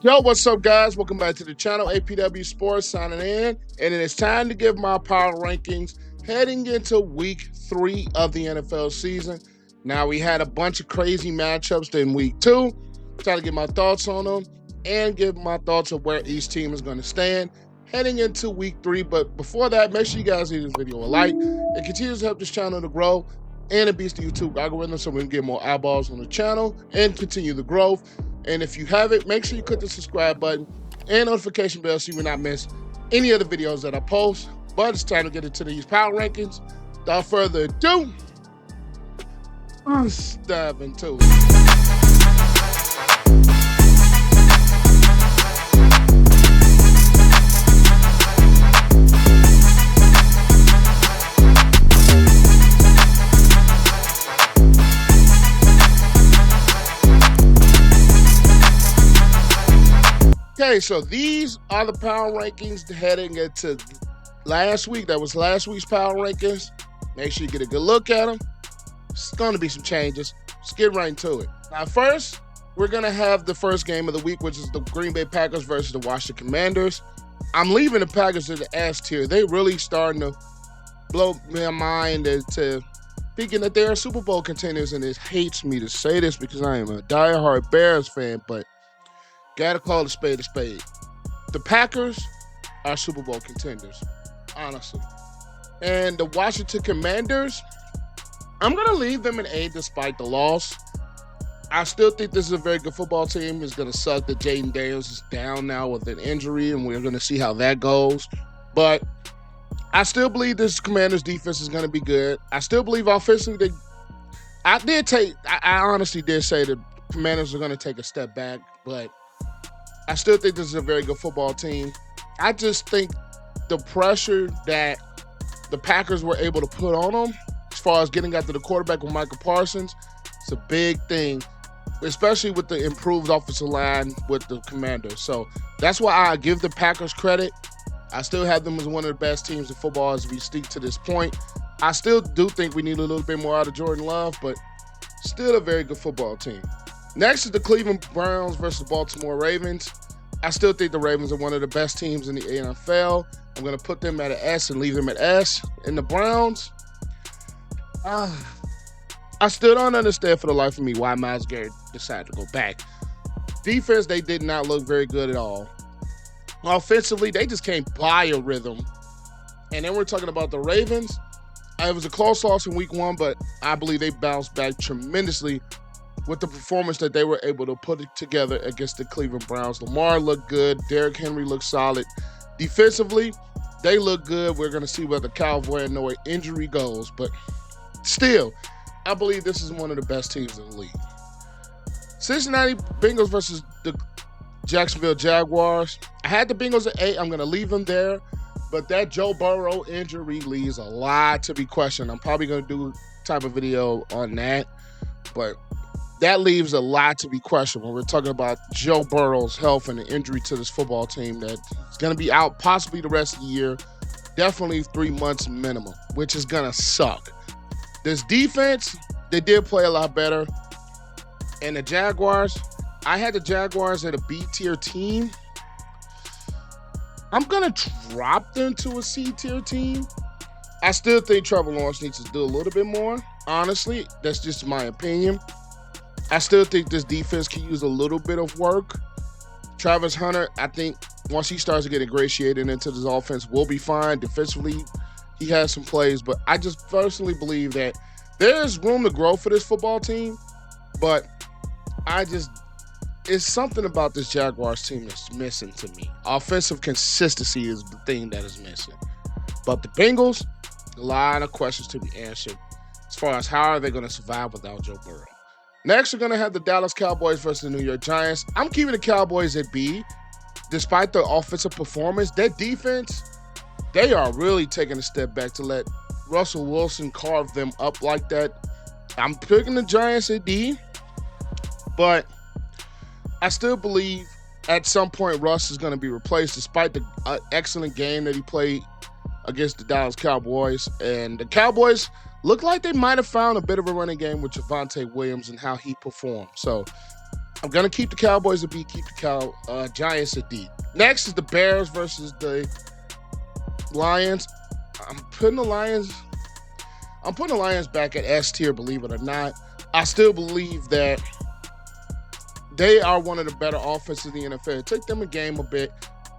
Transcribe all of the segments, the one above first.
Yo, what's up, guys? Welcome back to the channel. APW Sports signing in, and it is time to give my power rankings heading into week 3 of the NFL season. Now, we had a bunch of crazy matchups in week 2. Try to get my thoughts on them and give my thoughts of where each team is going to stand heading into week 3. But before that, make sure you guys leave this video a like. It continues to help this channel to grow and it beats the YouTube algorithm so we can get more eyeballs on the channel and continue the growth. And if you haven't, make sure you click the subscribe button and notification bell so you will not miss any of the videos that I post. But it's time to get into these power rankings. Without further ado, let's dive into it. Okay, so these are the power rankings heading into last week. That was last week's power rankings. Make sure you get a good look at them. It's going to be some changes. Let's get right into it. Now, first, we're going to have the first game of the week, which is the Green Bay Packers versus the Washington Commanders. I'm leaving the Packers in the S tier. They really starting to blow my mind to thinking that they're Super Bowl contenders, and it hates me to say this because I am a diehard Bears fan, but gotta call a spade a spade. The Packers are Super Bowl contenders, honestly. And the Washington Commanders, I'm going to leave them in A despite the loss. I still think this is a very good football team. It's going to suck that Jaden Daniels is down now with an injury, and we're going to see how that goes. But I still believe this Commanders defense is going to be good. I still believe offensively, I honestly did say the Commanders are going to take a step back, but I still think this is a very good football team. I just think the pressure that the Packers were able to put on them, as far as getting after the quarterback with Michael Parsons, it's a big thing, especially with the improved offensive line with the Commanders. So that's why I give the Packers credit. I still have them as one of the best teams in football as we speak to this point. I still do think we need a little bit more out of Jordan Love, but still a very good football team. Next is the Cleveland Browns versus the Baltimore Ravens. I still think the Ravens are one of the best teams in the NFL. I'm going to put them at an S and leave them at S. And the Browns, I still don't understand for the life of me why Myles Garrett decided to go back. Defense, they did not look very good at all. Offensively, they just can't buy a rhythm. And then we're talking about the Ravens. It was a close loss in week 1, but I believe they bounced back tremendously with the performance that they were able to put it together against the Cleveland Browns. Lamar looked good. Derrick Henry looked solid. Defensively, they look good. We're going to see where the Cowboy and Noah injury goes. But still, I believe this is one of the best teams in the league. Cincinnati Bengals versus the Jacksonville Jaguars. I had the Bengals at 8. I'm going to leave them there. But that Joe Burrow injury leaves a lot to be questioned. I'm probably going to do a type of video on that. But that leaves a lot to be questioned when we're talking about Joe Burrow's health and the injury to this football team that is going to be out possibly the rest of the year, definitely 3 months minimum, which is going to suck. This defense, they did play a lot better. And the Jaguars, I had the Jaguars at a B-tier team. I'm going to drop them to a C-tier team. I still think Trevor Lawrence needs to do a little bit more. Honestly, that's just my opinion. I still think this defense can use a little bit of work. Travis Hunter, I think once he starts to get ingratiated into this offense, will be fine. Defensively, he has some plays, but I just personally believe that there's room to grow for this football team, but it's something about this Jaguars team that's missing to me. Offensive consistency is the thing that is missing. But the Bengals, a lot of questions to be answered as far as how are they going to survive without Joe Burrow. Next, we're going to have the Dallas Cowboys versus the New York Giants. I'm keeping the Cowboys at B. Despite the offensive performance, their defense, they are really taking a step back to let Russell Wilson carve them up like that. I'm picking the Giants at D, but I still believe at some point Russ is going to be replaced despite the excellent game that he played against the Dallas Cowboys. And the Cowboys look like they might have found a bit of a running game with Javonte Williams and how he performed. So I'm going to keep the Cowboys at B, keep the Giants at D. Next is the Bears versus the Lions. I'm putting the Lions back at S tier, believe it or not. I still believe that they are one of the better offenses in the NFL. It took them a game a bit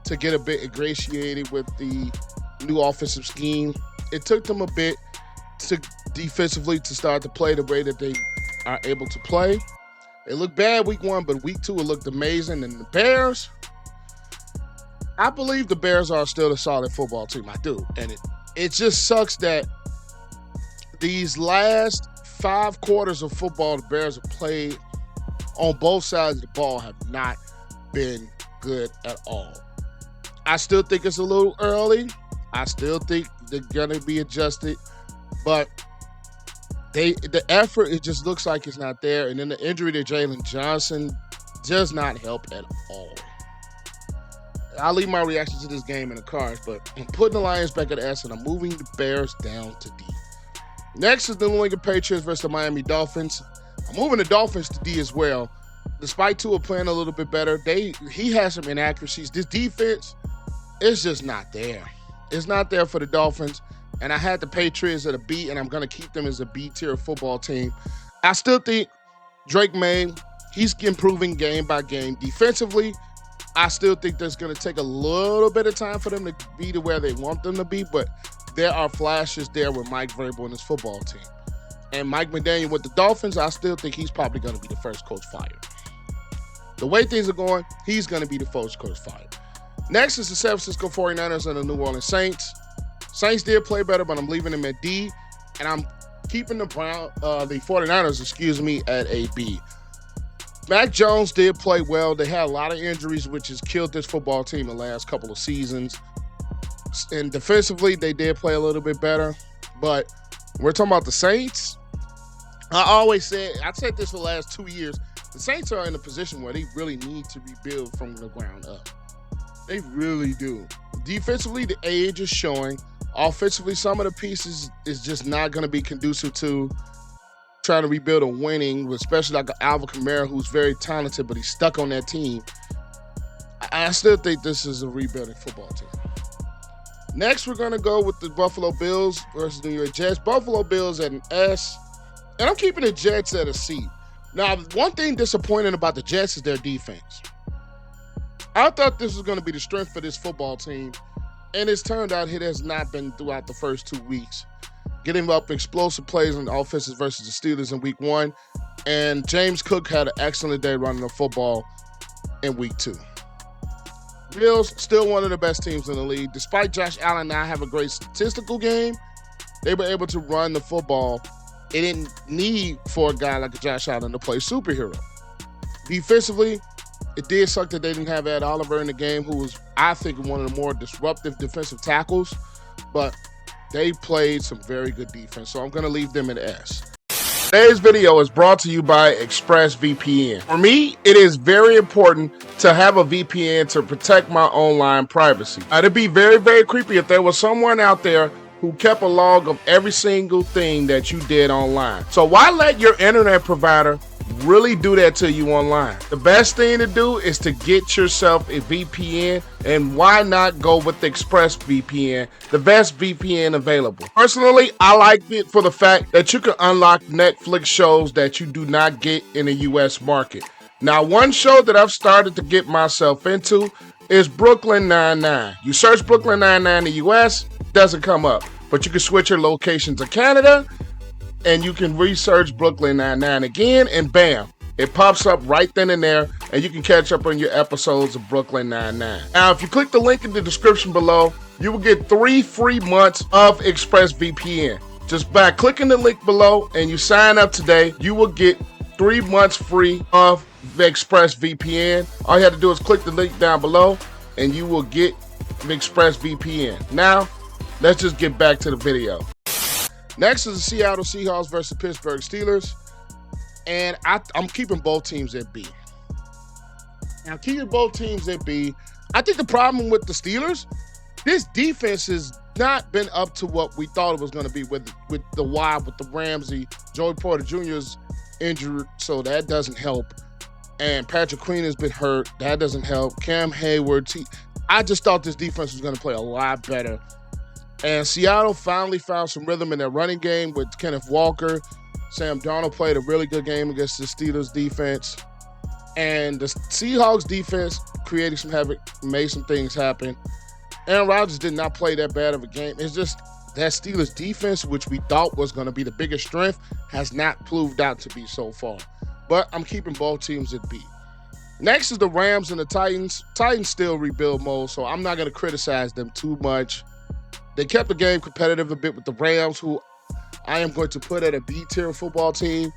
to get a bit ingratiated with the new offensive scheme. It took them a bit to defensively to start to play the way that they are able to play. It looked bad week 1, but week 2 it looked amazing. And the Bears, I believe the Bears are still a solid football team. I do. And it just sucks that these last 5 quarters of football the Bears have played on both sides of the ball have not been good at all. I still think it's a little early. I still think they're going to be adjusted. But the effort, it just looks like it's not there. And then the injury to Jaylon Johnson does not help at all. I'll leave my reaction to this game in the cards, but I'm putting the Lions back at S, and I'm moving the Bears down to D. Next is the New England Patriots versus the Miami Dolphins. I'm moving the Dolphins to D as well. Despite Tua playing a little bit better, he has some inaccuracies. This defense is just not there. It's not there for the Dolphins. And I had the Patriots at a B, and I'm going to keep them as a B-tier football team. I still think Drake May, he's improving game by game. Defensively, I still think that's going to take a little bit of time for them to be to where they want them to be, but there are flashes there with Mike Vrabel and his football team. And Mike McDaniel with the Dolphins, I still think he's probably going to be the first coach fired. The way things are going, he's going to be the first coach fired. Next is the San Francisco 49ers and the New Orleans Saints. Saints did play better, but I'm leaving them at D, and I'm keeping the 49ers, at a B. Mac Jones did play well. They had a lot of injuries, which has killed this football team the last couple of seasons. And defensively, they did play a little bit better. But we're talking about the Saints. I said this for the last 2 years. The Saints are in a position where they really need to rebuild from the ground up. They really do. Defensively, the age is showing. Offensively, some of the pieces is just not going to be conducive to trying to rebuild a winning, especially like Alvin Kamara, who's very talented, but he's stuck on that team. I still think this is a rebuilding football team. Next, we're going to go with the Buffalo Bills versus New York Jets. Buffalo Bills at an S, and I'm keeping the Jets at a C. Now, one thing disappointing about the Jets is their defense. I thought this was going to be the strength for this football team, and it's turned out it has not been throughout the first 2 weeks. Getting up explosive plays on the offenses versus the Steelers in week 1, and James Cook had an excellent day running the football in week 2. Bills, still one of the best teams in the league. Despite Josh Allen not having a great statistical game, they were able to run the football. It didn't need for a guy like Josh Allen to play superhero. Defensively, it did suck that they didn't have Ed Oliver in the game, who was, I think, one of the more disruptive defensive tackles, but they played some very good defense, so I'm going to leave them at S. Today's video is brought to you by ExpressVPN. For me, it is very important to have a VPN to protect my online privacy. It'd be very, very creepy if there was someone out there who kept a log of every single thing that you did online. So why let your internet provider really do that to you online? The best thing to do is to get yourself a VPN, and why not go with ExpressVPN, the best VPN available. Personally, I like it for the fact that you can unlock Netflix shows that you do not get in the US market. Now, one show that I've started to get myself into is Brooklyn Nine-Nine. You search Brooklyn Nine-Nine in the US, doesn't come up, but you can switch your location to Canada, and you can research Brooklyn Nine-Nine again, and bam, it pops up right then and there, and you can catch up on your episodes of Brooklyn Nine-Nine. Now, if you click the link in the description below, you will get 3 free months of ExpressVPN. Just by clicking the link below and you sign up today, you will get 3 months free of ExpressVPN. All you have to do is click the link down below, and you will get ExpressVPN. Now, let's just get back to the video. Next is the Seattle Seahawks versus Pittsburgh Steelers. And I'm keeping both teams at B. Now, keeping both teams at B, I think the problem with the Steelers, this defense has not been up to what we thought it was going to be with the Ramsey. Joey Porter Jr. is injured, so that doesn't help. And Patrick Queen has been hurt. That doesn't help. Cam Hayward. I just thought this defense was going to play a lot better. And Seattle finally found some rhythm in their running game with Kenneth Walker. Sam Darnold played a really good game against the Steelers defense. And the Seahawks defense created some havoc, made some things happen. Aaron Rodgers did not play that bad of a game. It's just that Steelers defense, which we thought was going to be the biggest strength, has not proved out to be so far. But I'm keeping both teams at B. Next is the Rams and the Titans. Titans still rebuild mode, so I'm not going to criticize them too much. They kept the game competitive a bit with the Rams, who I am going to put at a B-tier football team.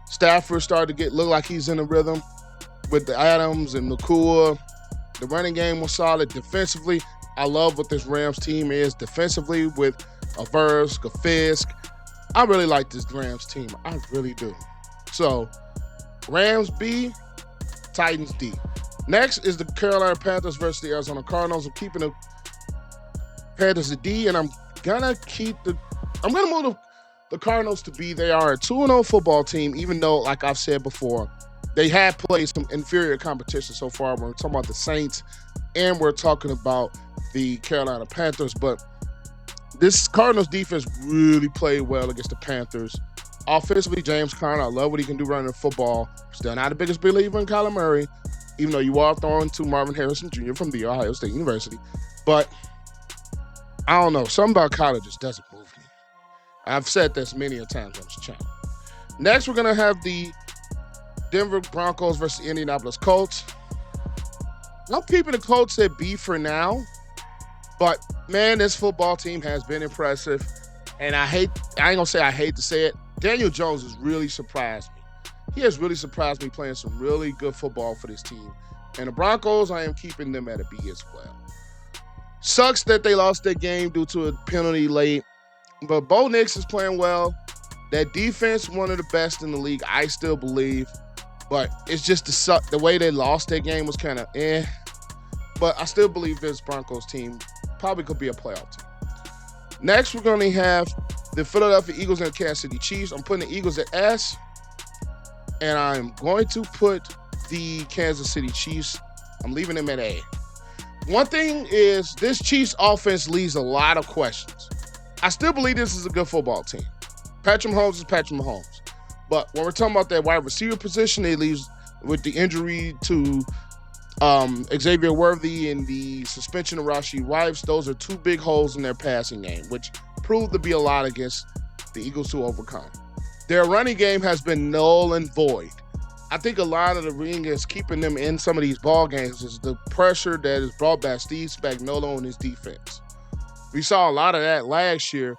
Stafford started to look like he's in a rhythm with the Adams and Nakua. The running game was solid. Defensively, I love what this Rams team is defensively with Averse, Fisk. I really like this Rams team. I really do. So, Rams B, Titans D. Next is the Carolina Panthers versus the Arizona Cardinals. I'm keeping the Panthers at D, and I'm gonna move the Cardinals to B. They are a 2-0 football team, even though, like I've said before, they have played some inferior competition so far. We're talking about the Saints, and we're talking about the Carolina Panthers. But this Cardinals defense really played well against the Panthers. Offensively, James Conner, I love what he can do running the football. Still not the biggest believer in Kyler Murray, even though you are throwing to Marvin Harrison Jr. from the Ohio State University. But I don't know. Something about Kyler just doesn't move me. I've said this many a times on this channel. Next, we're going to have the Denver Broncos versus the Indianapolis Colts. I'm keeping the Colts at B for now. But, man, this football team has been impressive. And I ain't going to say I hate to say it. Daniel Jones has really surprised me. He has really surprised me playing some really good football for this team. And the Broncos, I am keeping them at a B as well. Sucks that they lost that game due to a penalty late. But Bo Nix is playing well. That defense, one of the best in the league, I still believe. But it's just the way they lost that game was kind of eh. But I still believe this Broncos team probably could be a playoff team. Next, we're going to have the Philadelphia Eagles and the Kansas City Chiefs. I'm putting the Eagles at S. And I'm going to put the Kansas City Chiefs, I'm leaving them at A. One thing is this Chiefs offense leaves a lot of questions. I still believe this is a good football team. Patrick Mahomes is Patrick Mahomes. But when we're talking about that wide receiver position, it leaves with the injury to Xavier Worthy and the suspension of Rashee Rice. Those are two big holes in their passing game, which proved to be a lot against the Eagles to overcome. Their running game has been null and void. I think a lot of the ring is keeping them in some of these ball games is the pressure that is brought by Steve Spagnuolo and his defense. We saw a lot of that last year,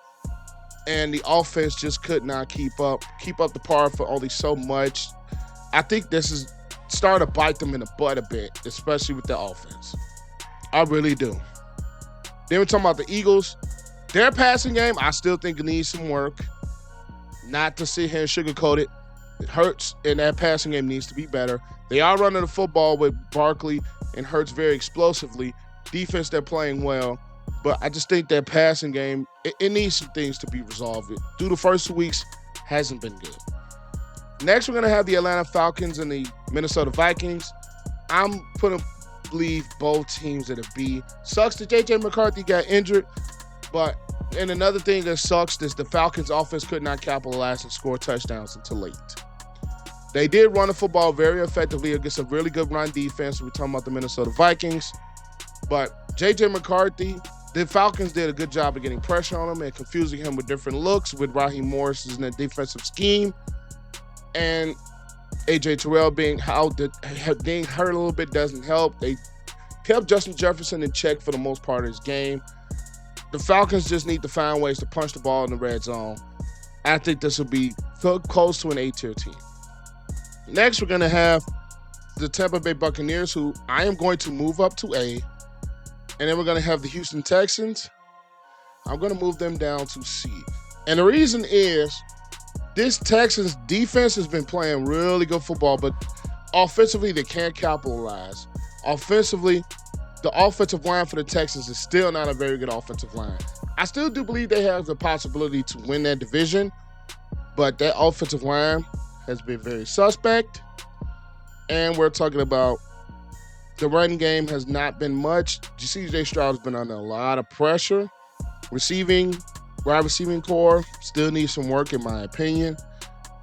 and the offense just could not keep up the par for only so much. I think this is starting to bite them in the butt a bit, especially with the offense. I really do. Then we're talking about the Eagles. Their passing game, I still think it needs some work. Not to sit here and sugarcoat it. It hurts, and that passing game needs to be better. They are running the football with Barkley and Hurts very explosively. Defense, they're playing well. But I just think that passing game, it needs some things to be resolved. Through the first 2 weeks, hasn't been good. Next, we're going to have the Atlanta Falcons and the Minnesota Vikings. I'm going to leave both teams at a B. Sucks that J.J. McCarthy got injured, and another thing that sucks is the Falcons' offense could not capitalize and score touchdowns until late. They did run the football very effectively against a really good run defense. We're talking about the Minnesota Vikings. But J.J. McCarthy, the Falcons did a good job of getting pressure on him and confusing him with different looks with Raheem Morris in the defensive scheme. And A.J. Terrell being hurt a little bit doesn't help. They kept Justin Jefferson in check for the most part of his game. The Falcons just need to find ways to punch the ball in the red zone. I think this will be close to an A-tier team. Next, we're going to have the Tampa Bay Buccaneers, who I am going to move up to A. And then we're going to have the Houston Texans. I'm going to move them down to C. And the reason is this Texans defense has been playing really good football, but offensively, they can't capitalize. Offensively, the offensive line for the Texans is still not a very good offensive line. I still do believe they have the possibility to win that division, but that offensive line has been very suspect. And we're talking about the run game has not been much. CJ Stroud has been under a lot of pressure. Wide receiving core still needs some work in my opinion.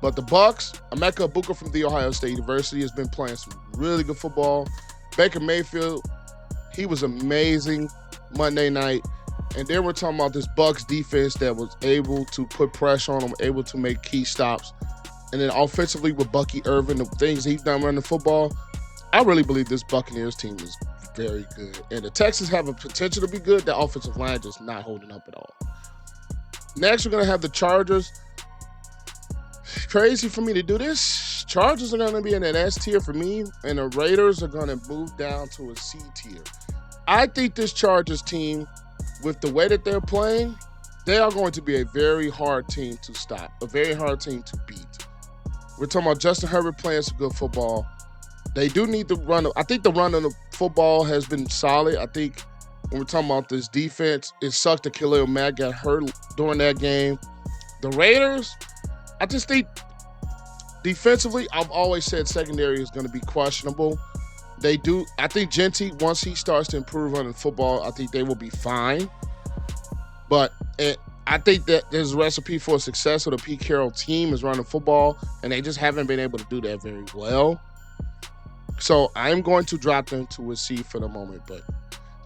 But the Bucks, Emeka Egbuka from The Ohio State University has been playing some really good football. Baker Mayfield, he was amazing Monday night. And then we're talking about this Bucks defense that was able to put pressure on them, able to make key stops. And then offensively with Bucky Irvin, the things he's done running the football, I really believe this Buccaneers team is very good. And the Texans have a potential to be good. The offensive line just not holding up at all. Next, we're going to have the Chargers. Crazy for me to do this. Chargers are going to be in an S tier for me, and the Raiders are going to move down to a C tier. I think this Chargers team, with the way that they're playing, they are going to be a very hard team to stop, a very hard team to beat. We're talking about Justin Herbert playing some good football. They do need to run. I think the run of the football has been solid. I think when we're talking about this defense, it sucked that Khalil Mack got hurt during that game. The Raiders, I just think defensively, I've always said secondary is going to be questionable. I think Genty, once he starts to improve on the football, I think they will be fine. But I think that there's a recipe for success with the Pete Carroll team is running football, and they just haven't been able to do that very well. So I'm going to drop them to a C for the moment. But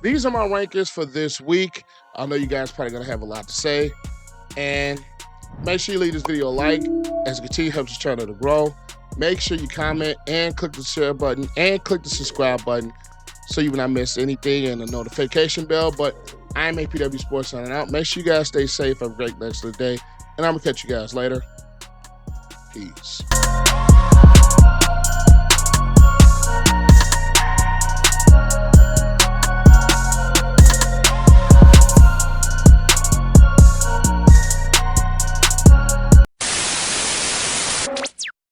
these are my rankings for this week. I know you guys probably going to have a lot to say. And make sure you leave this video a like as it continues to help this channel to grow. Make sure you comment and click the share button and click the subscribe button so you will not miss anything and the notification bell. But I'm APW Sports signing out. Make sure you guys stay safe. Have a great rest of the day. And I'm going to catch you guys later. Peace.